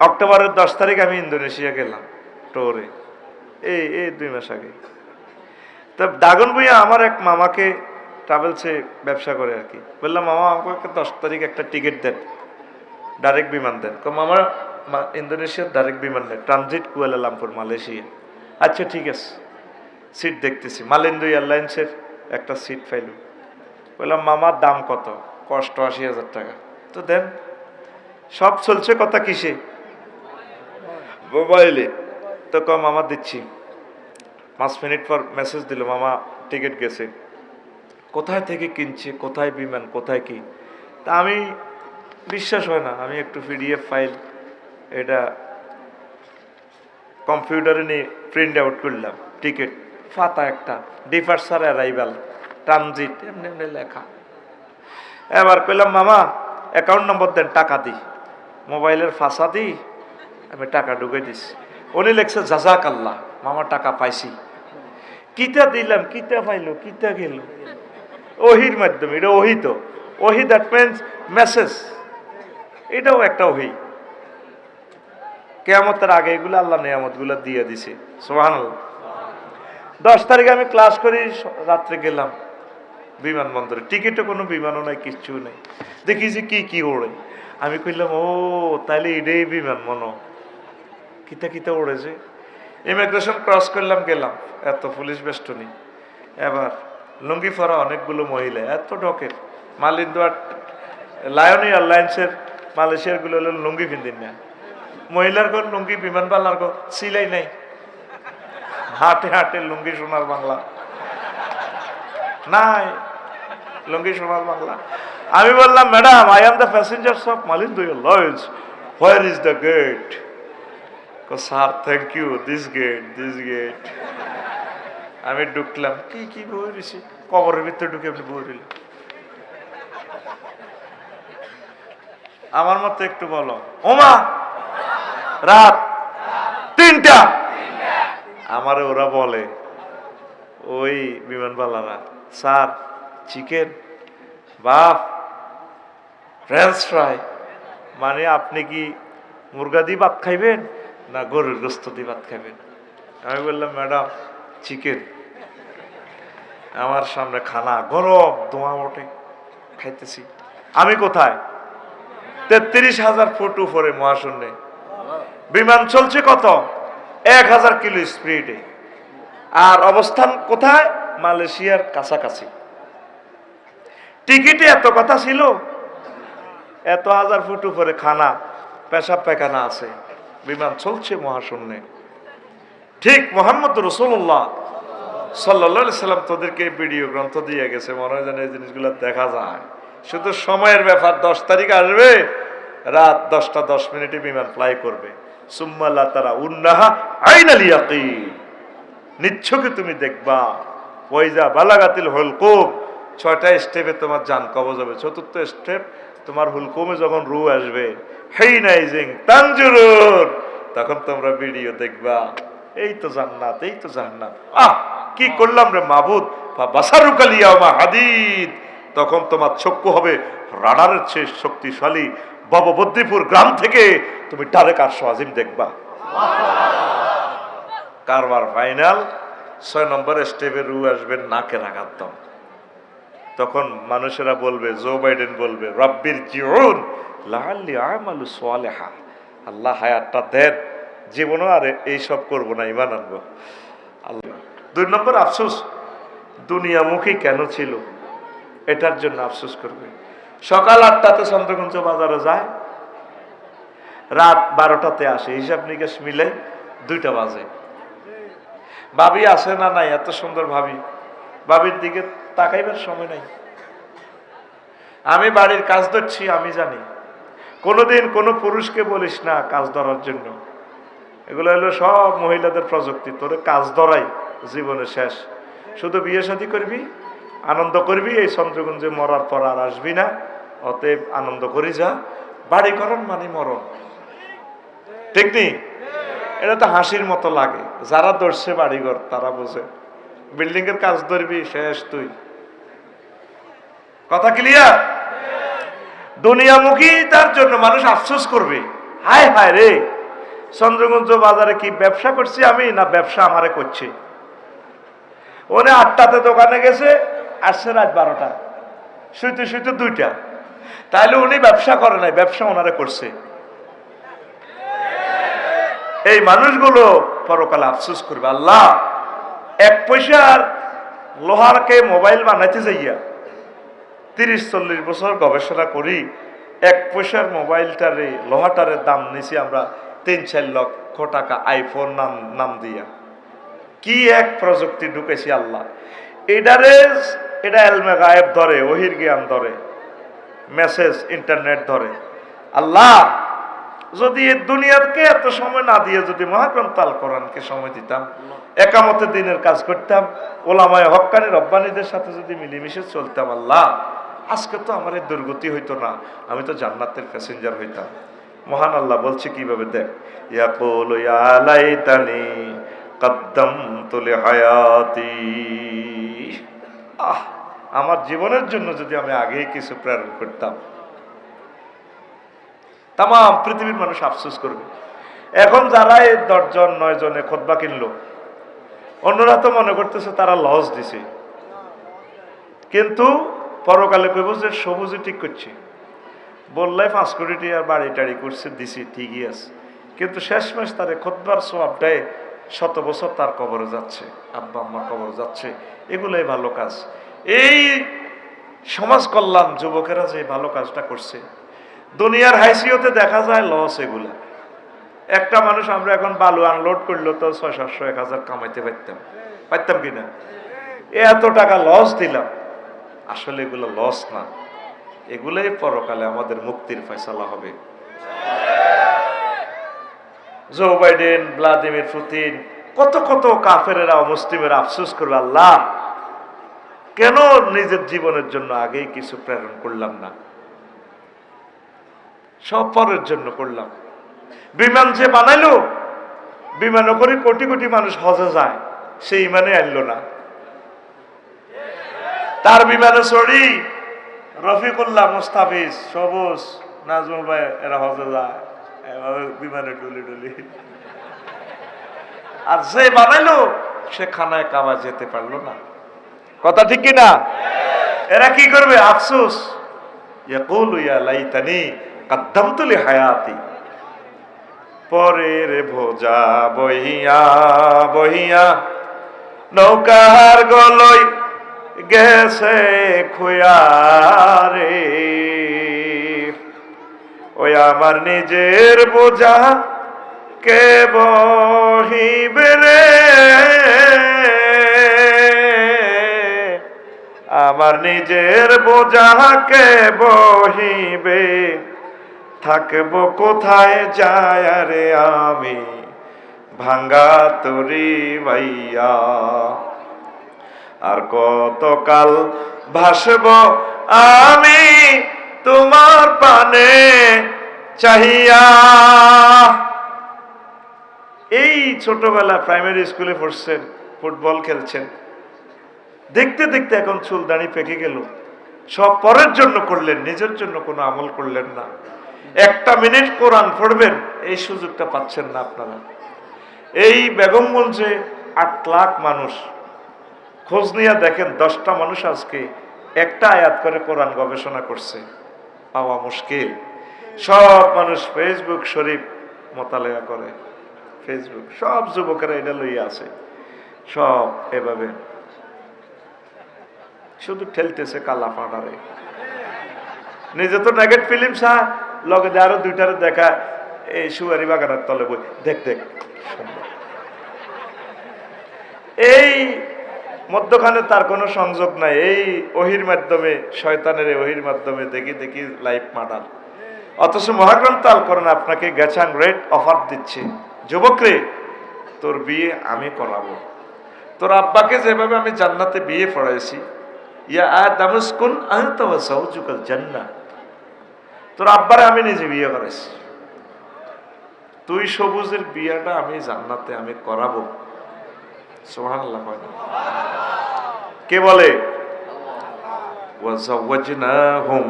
অক্টোবরের 10 তারিখ আমি ইন্দোনেশিয়া গেলাম টোরে, এই 2 মাস আগে। তো দাগন ভুঁইয়া আমার এক মামাকে ট্রাভেলসে ব্যবসা করে আর কি, বললাম মামা আমাকে 10 তারিখ একটা টিকিট দেন, ডাইরেক্ট বিমান দেন। মামা ইন্দোনেশিয়ার ডাইরেক্ট বিমান দেন, ট্রানজিট কুয়ালালামপুর মালয়েশিয়া। আচ্ছা ঠিক আছে, সিট দেখতেছি, মালিন্দু এয়ারলাইন্সের একটা সিট পাইল। বললাম মামার দাম কত? 88,000 টাকা। তো দেন, সব চলছে কথা কিসে? মোবাইলে। তো মামা দিচ্ছি। 5 মিনিট পর মেসেজ দিল, মামা টিকিট গেছে। কোথায় থেকে কিনছে, কোথায় বিমান, কোথায় কি? তা আমি বিশ্বাস হয় না, আমি একটু পিডিএফ ফাইল এটা কম্পিউটারে নিয়ে প্রিন্ট আউট করলাম। টিকিট ফাতা একটা, ডিপার্চার অ্যারাইভাল, ট্রানজিট, এমনি এমনি লেখা। এবার কইলাম মামা অ্যাকাউন্ট নম্বর দেন, টাকা দিই। মোবাইলের ফাঁসা দিই, আমি টাকা ঢুকে দিছি। উনি লেখছে জাজাক আল্লাহ, মামা টাকা পাইছি। কিতা দিলাম, কিতা পাইলো, কিতা গেল? ওহির মাধ্যমে, এটা ওহি। তো ওহি দ্যাট মিনস মেসেজ, এটাও একটা ওহি। কিয়ামতের আগে এগুলো আল্লাহ নিয়ামতগুলো দিয়ে দিছে, সুবহানাল্লাহ। 10 তারিখে আমি ক্লাস করি, রাত্রে গেলাম বিমানবন্দরে, টিকিটও কোনো বিমানও নাই, কিচ্ছু নেই। দেখি যে কি ওড়ে, আমি কইলাম ও তাইলে এটাই বিমান মনো, কিতা কিতা ওড়েছে। ইমিগ্রেশন ক্রস করলাম, গেলাম, এত পুলিশ বেষ্টনী। এবার লুঙ্গি পরা অনেকগুলো মহিলা, এত ডকের। মালিন্দু আর লায়ন এয়ারলাইন্সের মালয়েশিয়ার গুলো হলো লুঙ্গি পিন্দিন না, মহিলার ঘর লুঙ্গি, বিমানবালার ঘর সিলাই নাই, হাটে হাটে লুঙ্গি সোনার বাংলা নাই, লুঙ্গি সোনার বাংলা। আমি বললাম madam I am the passengers of Malindo airlines, where is the gate? Sir thank you, this gate, this gate. আমি ঢুকলাম, কি বই রয়েছি, কবরের ভিতরে ঢুকে আপনি বই রইল। আমার মতো একটু বলো, ওমা রাত 3টা। আমারে ওরা বলে, ওই বিমানবালারা, স্যার চিকেন, বাফ, ফ্রেঞ্চ ফ্রাই, মানে আপনি কি মুরগা দিয়ে ভাত খাইবেন না গরুর গোস্ত দিয়ে ভাত খাইবেন? আমি বললাম ম্যাডাম চিকেন। আমার সামনে খানা গরম, ধোঁয়া ওঠে, খাইতেছি। আমি কোথায়? 33,000 ফুট উপরে মহাশূন্যে, বিমান চলছে কত? 1000 কিলো স্পিডে, আর অবস্থান কোথায়? মালয়েশিয়ার কাছাকাছি। টিকিটে এত কথা ছিল, এত 1000 ফুট উপরে খানা, পেশাব পায়খানা আছে, বিমান চলছে মহাশূন্যে। ঠিক মুহাম্মদ রাসূলুল্লাহ সাল্লাল্লাহু আলাইহি সাল্লাম তোদেরকে ভিডিও গ্রন্থ দিয়ে গেছে, মনে হয় যেন এই জিনিসগুলো দেখা যায়। শুধু সময়ের ব্যাপার, 10 তারিখ আসবে, রাত 10টা 10 মিনিটে বিমান ফ্লাই করবে। সুম্মা লা তারা উন্নাহা আইনাল ইয়াকিন, নিচ্ছকে তুমি দেখবা। ওয়াইজা বালাগাতিল হুলকুম, 6টা স্টেপে তোমার জান কবজ হবে। 4র্থ স্টেপ, তোমার হুলকুমে যখন রূহ আসবে, হাইনাইজিং তানজুরুন, তখন তোমরা ভিডিও দেখবা। এই তো জান্নাত, এই তো জান্নাত। কি করলাম রে মাবুদ, বাসারুকাল ইয়াউমা হাদিদ, তখন তোমার চক্ষু হবে রাডারের চেয়ে শক্তিশালী। ভববদ্দীপুর গ্রাম থেকে তুমি ডাইরেক্ট আরশ আজিম দেখবা। কারবার ফাইনাল 6 নম্বর স্টেপে রূহ আসবে নাকের আঘাত দাও। তখন মানুষেরা বলবে, জো বাইডেন বলবে, রব্বির জিউন লাআল্লি আমালু সালিহা, আল্লাহ হায়াতটা দেন, জীবনও আর এইসব করবো না, ঈমান আনবো। আল্লাহ 2 নম্বর আফসোস, দুনিয়ামুখী কেন ছিল, এটার জন্য আফসোস করবে। সকাল 8টাতে চন্দ্রগঞ্জ বাজারে যায়, রাত 12টাতে আসে, হিসাব নিকাশ মিলে 2টা বাজে। ভাবি আসে না নাই, এত সুন্দর ভাবি, ভাবির দিকে তাকাইবার সময় নাই। আমি বাড়ির কাজ ধরছি, আমি জানি কোনোদিন কোনো পুরুষকে বলিস না কাজ ধরার জন্য, এগুলো হলো সব মহিলাদের প্রযুক্তি। তোরে কাজ ধরাই জীবনে শেষ, শুধু বিয়ে শাদী করবি, আনন্দ করবি, এই চন্দ্রগঞ্জে মরার পর আর আসবি না। অতএব আনন্দ করি যা, বাড়ি করণ মানে মরণ, ঠিক নেই? এটা তো হাসির মতো লাগে, যারা ধরছে বাড়িঘর তারা বোঝে। বিল্ডিং এর কাজ ধরবি, শেষ তুই। কথা ক্লিয়ার? দুনিয়ামুখী তার জন্য মানুষ আফসোস করবে, হায় হায় রে, চন্দ্রগঞ্জ বাজারে কি ব্যবসা করছি আমি, না ব্যবসা আমারে করছে। উনি 8টাতে দোকানে গেছে, আসছে রাত 12টা, শুইতে শুইতে 2টা। তাইলে উনি ব্যবসা করে নাই, ব্যবসা ওনারে করছে। এই মানুষগুলো পরকালে আফসোস করবে, আল্লাহ 1 পয়সার লোহারকে মোবাইল বানাইতে যাইয়া 30-40 বছর গবেষণা করি, 1 পয়সার মোবাইলটারে লোহাটারে দাম নিছি আমরা 3-4 লক্ষ টাকা, আইফোন নাম দিয়া। কি এক প্রযুক্তি ঢুকেছি আল্লাহ। এটা এলমে গায়েব ধরে, ওহির জ্ঞান ধরে, মেসেজ ইন্টারনেট ধরে। আল্লাহ যদি এই দুনিয়াকে এত সময় না দিয়ে যদি মহাগ্রন্থ আল কোরআনকে সময় দিতাম, একামতে দিনের কাজ করতাম, ওলামায়ে হক্কানি রব্বানীদের সাথে যদি মিলেমিশে চলতাম, আল্লাহ আজকে তো আমার এই দুর্গতি হইতো না, আমি তো জান্নাতের প্যাসেঞ্জার হইতাম। মহান আল্লাহ বলছে কিভাবে, দেখ, ইয়াকুলু ইয়া লাইতানি কদ্দামতু লিহায়াতি। আমার জীবনের জন্য যদি আমি আগেই কিছু প্রেরণ করতাম। তাম পৃথিবীর মানুষ আফসোস করবে। এখন যারা এই 10 জন 9 জনে খুতবা কিনলো, অন্যরা তো মনে করতেছে তারা লস দিছে, কিন্তু পরকালে কইব যে সবুজে ঠিক করছে, বললাই 5 কোটি টাকার বাড়ি টাড়ি করছে, দিছি, ঠিকই আছে, কিন্তু শেষমেশ তার খুতবার সওয়াবটাই 100 বছর তার কবরে যাচ্ছে, আব্বা আম্মার কবরে যাচ্ছে। এগুলাই ভালো কাজ। এই সমাজ কল্যাণ যুবকেরা যে ভালো কাজটা করছে, দুনিয়ার হাইসিয়তে দেখা যায় লস। এগুলা একটা মানুষ, আমরা এখন বালু আনলোড করলো তো 600-700-1000 কামাইতে পারতাম কিনা, এত টাকা লস দিলাম। আসলে এগুলো লস না, এগুলোই পরকালে আমাদের মুক্তির ফয়সালা হবে। জো বাইডেন, ভ্লাদিমির পুতিন, কত কত কাফেরেরা মুসলিমেরা আফসোস করবে, আল্লাহ কেন নিজের জীবনের জন্য আগেই কিছু প্রেরণ করলাম না, সব পরের জন্য করলাম। বিমান যে বানাইলো, বিমানে করে কোটি কোটি মানুষ হজে যায়, সেই ইমানে আনলো না। তার বিমানে চড়ি রফিকুল্লাহ, মুস্তাফিজ, সবুজ, নাজমুল ভাই এরা হজে যায়, এভাবে বিমানে ডুলি। আর যে বানাইলো সে খানায় কাবা যেতে পারলো না। কথা ঠিক কিনা? এরা কি করবে? আফসোস। ইয়াকুলু ইয়া লাইতানি কদ্দামতু লিহায়াতি। পরের ভোজা বহিয়া বহিয়া নৌকার গলই গেছে খুয়ারে, ওই আমার নিজের বোঝা কে বহিবে রে, আমার নিজের বোঝা কে বহিবে, থাকবো কোথায় যায় রে আমি ভাঙ্গা তরি ভাইয়া, আর কতকাল ভাসব আমি তোমার পানে চাহিয়া। এই ছোটবেলা প্রাইমারি স্কুলে পড়ছেন, ফুটবল খেলছেন, দেখতে দেখতে এখন চুল দাড়ি পেকে গেল, সব পরের জন্য করলেন, নিজের জন্য কোনো আমল করলেন না। 1 মিনিট কোরআন পড়বেন, এই সুযোগটা পাচ্ছেন না আপনারা। এই বেগমগঞ্জে 8 লাখ মানুষ, খোঁজ নিয়ে দেখেন 10টা মানুষ আজকে একটা আয়াত করে কোরআন গবেষণা করছে, পাওয়া মুশকিল। সব মানুষ ফেসবুক শরীফ মোতালেয়া করে, ফেসবুক, সব যুবকেরা এটা লইয়া আছে, সব এভাবে শুধু ঠেলতেছে কালা ফাঁড়ারে। নিজে তো নেগেট ফিল্ম চা, লগে আরো 2টারে দেখা, এই সুয়ারি বাগানের তলে বই দেখ সুন্দর। এই মধ্যখানে তার কোনো সংযোগ নাই, এই ওহির মাধ্যমে, শয়তানের ওহির মাধ্যমে দেখি লাইফ মার্ডার। অথচ মহাগ্রন্থ আল কোরআন আপনাকে গ্যাচাং রেট অফার দিচ্ছে, যুবক রে তোর বিয়ে আমি করাবো, তোর আব্বাকে যেভাবে আমি জান্নাতে বিয়ে পড়াইছি, ইয়া আদম উসকুন আনতা ওয়া যাওজুকাল জান্নাহ, তোর আব্বারে আমি নিজে বিয়ে করাইছি, তুই সবুজের বিয়েটা আমি জান্নাতে আমি করাবো। সুবহানাল্লাহ। কে বলে? ওয়া যাওয়াজনাহুম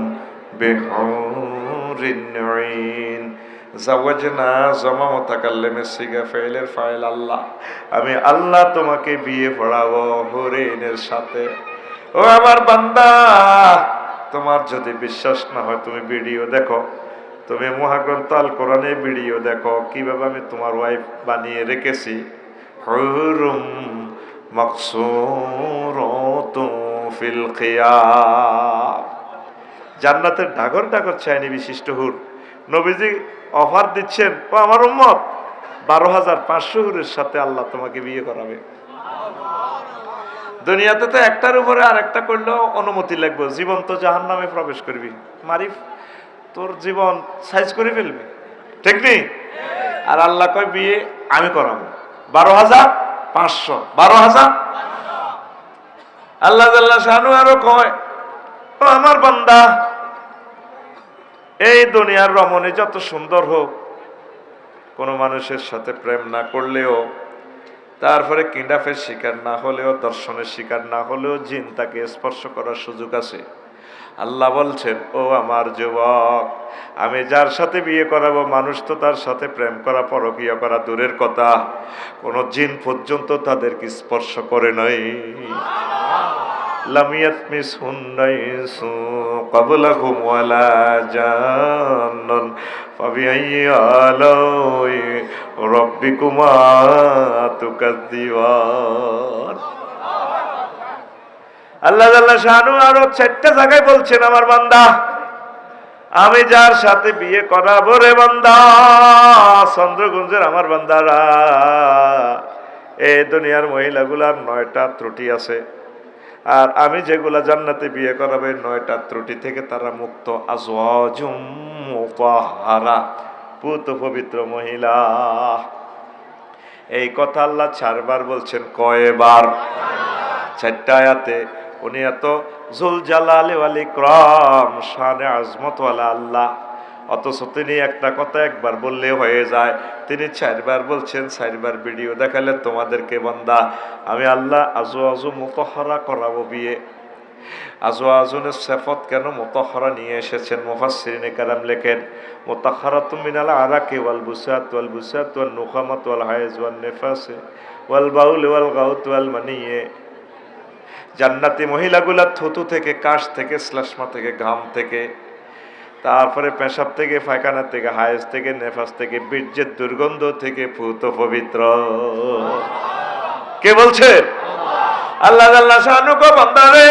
বিহুরিন আইন, জাওয়াজনা জমা মুতাকাল্লিমের সিগা ফাইলের ফাইল আল্লাহ, আমি আল্লাহ তোমাকে বিয়ে পড়াবো হরিণের সাথে। ও আমার বান্দা, তোমার যদি বিশ্বাস না হয় তুমি ভিডিও দেখো, তুমি মহাগ্রন্থ আল কোরআনে ভিডিও দেখো কিভাবে আমি তোমার ওয়াইফ বানিয়ে রেখেছি। হুরুম মাকসুরাতুন ফিল খিয়াম, জান্নাতের ডাগর ডাগর চাইনি বিশিষ্ট হুর। নবীজি অফার দিচ্ছেন, ও আমার উম্মত, 12,500 হুরের সাথে আল্লাহ তোমাকে বিয়ে করাবে। দুনিয়াতে তো একটার উপরে আর একটা করলেও অনুমতি লাগবে, জীবন তো জাহান্নামে প্রবেশ করবি, মারিফ তোর জীবন সাইজ করে ফেলবি, ঠিক নেই? আর আল্লাহ কয় বিয়ে আমি করাবো 12,500, 12,000। আল্লাহ শানু আরো কয়, ও আমার বান্দা, এই দুনিয়ার রমণী যত সুন্দর হোক, কোনো মানুষের সাথে প্রেম না করলেও, তারপরে কিডন্যাপের শিকার না হলেও, দর্শনের শিকার না হলেও জিন তাকে স্পর্শ করার সুযোগ আছে। আল্লাহ বলছেন, ও আমার যুবক, আমি যার সাথে বিয়ে করাবো, মানুষ তো তার সাথে প্রেম করা, পরকীয়া করা দূরের কথা, কোন জিন পর্যন্ত তাদেরকে স্পর্শ করে নাই। লাম ইয়াতমিসহুন্না ইনসু ক্বাবলাহুম ওয়ালা জান্নান ফাবিআইয়ি আলাই রাব্বিকুমা তুকাযযিবান। আল্লাহ জাল্লা শানু আরো 4টা জায়গায় বলছেন, আমার বান্দা, আমি যার সাথে বিয়ে করাবো রে বান্দা, চন্দ্রগঞ্জের আমার বান্দারা, এই দুনিয়ার মহিলাগুলার 9টা ত্রুটি আছে, আর আমি যেগুলা জান্নাতে বিয়ে করাবে 9টা ত্রুটি থেকে তারা মুক্ত। আজওয়াজুম মুতাহহারা, পুত পবিত্র মহিলা। এই কথা আল্লাহ 4বার বলছেন। কয়বার? 4টা আয়াতে। উনি এত জুল জালালি ওয়াল ইকরাম, শানে আজমত ওয়ালা আল্লাহ, অথচ তিনি একটা কথা একবার বললে হয়ে যায়, তিনি 4বার বলছেন। 4বার ভিডিও দেখালেন তোমাদেরকে, বান্দা আমি আল্লাহ আজওয়াজু মুতাহহারা করাবো বিয়ে। আজওয়াজুনের সিফাত কেন মুতাহহারা নিয়ে এসেছেন, মুফাসসিরিনে কেরাম লেখেন, মুতাহহারাতুম মিনাল আরাকি ওয়াল বুসাত ওয়াল নুখামাত ওয়াল হায়জ ওয়াল নিফাস ওয়াল বাউল ওয়াল গাউত ওয়াল মানিয়ে। জান্নাতি মহিলাগুলা থুতু থেকে, কাশ থেকে, শ্লেষ্মা থেকে, ঘাম থেকে, তারপরে পেশাব থেকে, পায়খানা থেকে, হায়েজ থেকে, নেফাস থেকে, বীর্যের দুর্গন্ধ থেকে পুত পবিত্র। কে বলছে? আল্লাহ জাল্লা শানু। গো বান্দা রে,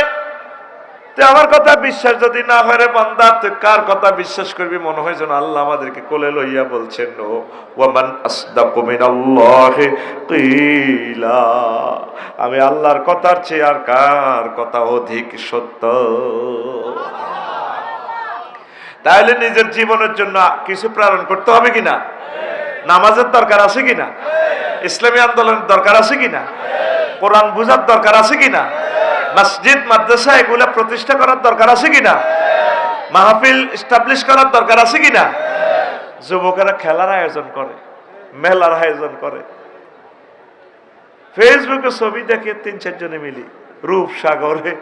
তুই আমার কথা বিশ্বাস যদি না হয় রে বান্দা, তুই কার কথা বিশ্বাস করবি? মনে হয় যেন আল্লাহ আমাদেরকে কোলে লইয়া বলছেন, ও ওয়ামান আসদাকু মিনাল্লাহি কিলা, আমি আল্লাহর কথার চেয়ে আর কার কথা অধিক সত্য। তাহলে নিজের জীবনের জন্য কিছু প্রেরণ করতে হবে কিনা? নামাজের দরকার আছে কিনা? ইসলামী আন্দোলনের দরকার আছে কিনা? কোরআন বুঝার দরকার আছে কিনা? মসজিদ মাদ্রাসা এগুলা প্রতিষ্ঠা করার দরকার আছে কিনা? মাহফিল এস্টাবলিশ করার দরকার আছে কিনা? যুবকেরা খেলার আয়োজন করে, মেলার আয়োজন করে, ফেসবুকে ছবি দেখে 3-4 জনে মিলি রূপসাগরে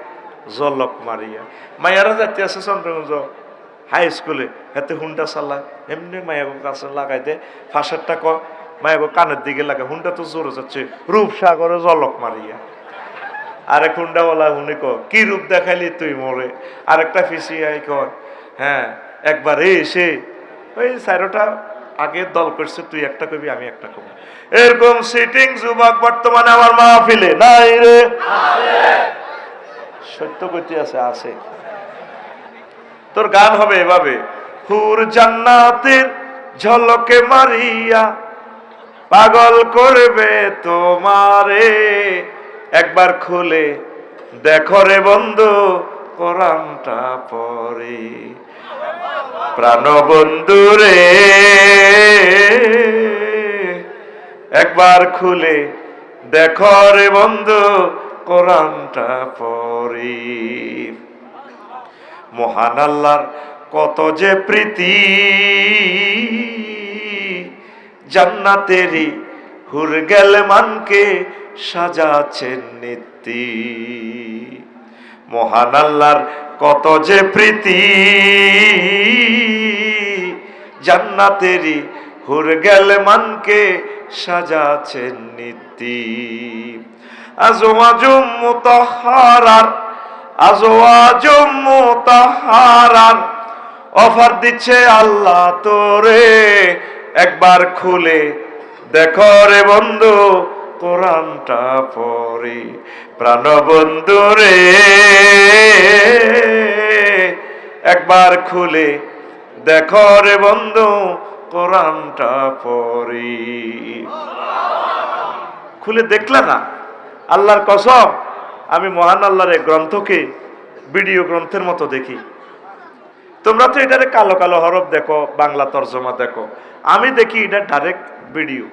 জলক মারিয়া। মায়ারা যাতে আছে চন্দ্রগঞ্জ হাই স্কুলে, হাতে হুন্ডা চালায়, এমনি মায়াগো কাছে লাগাইতে ফাঁসেরটা মায়াগো কানের দিকে লাগে, হুন্ডা তো জোরে যাচ্ছে, রূপসাগরে জলক মারিয়া। আরেক হুন্ডাওয়ালা হুনি কি রূপ দেখাইলি তুই মোরে। আরেকটা ফিসিয়াই কয়, হ্যাঁ একবার এসে ওই 4টা আগে দল করছে, তুই একটা কবি আমি একটা কবি। এরকম সিটিং যুবক বর্তমানে আমার মাহফিলে নাই রে। সত্য কইতে আছে। তোর গান হবে এভাবে, হুর জান্নাতের ঝলকে মারিয়া পাগল করবে তোমারে, একবার খুলে দেখো রে বন্ধু কোরআনটা পড়ে। প্রাণ বন্ধু রে, একবার খুলে দেখো রে বন্ধু কোরআনটা পড়ে। মহান আল্লাহর কত যে প্রীতি, জান্নাতেরই হুর গেলে মানকে সাজাচ্ছেন নীতি। মহান আল্লাহর কত যে প্রীতি, জান্নাতেরি হুর গেল মানকে সাজাছেন নীতি আজওয়াজুম মুতাহহারার আজওয়াজুম মুতাহহারার অফার দিচ্ছে আল্লাহ তোরে একবার খুলে দেখো রে বন্ধু কোরআনটা পড়ে প্রাণ বন্ধু রে একবার খুলে দেখো রে বন্ধু কোরআনটা পড়ে খুলে দেখলে না আল্লাহর কসম আমি মহান আল্লাহর এই গ্রন্থকে ভিডিও গ্রন্থের মতো দেখি তোমরা তো এটারে কালো কালো হরফ দেখো বাংলা তর্জমা দেখো আমি দেখি এটা ডাইরেক্ট ভিডিও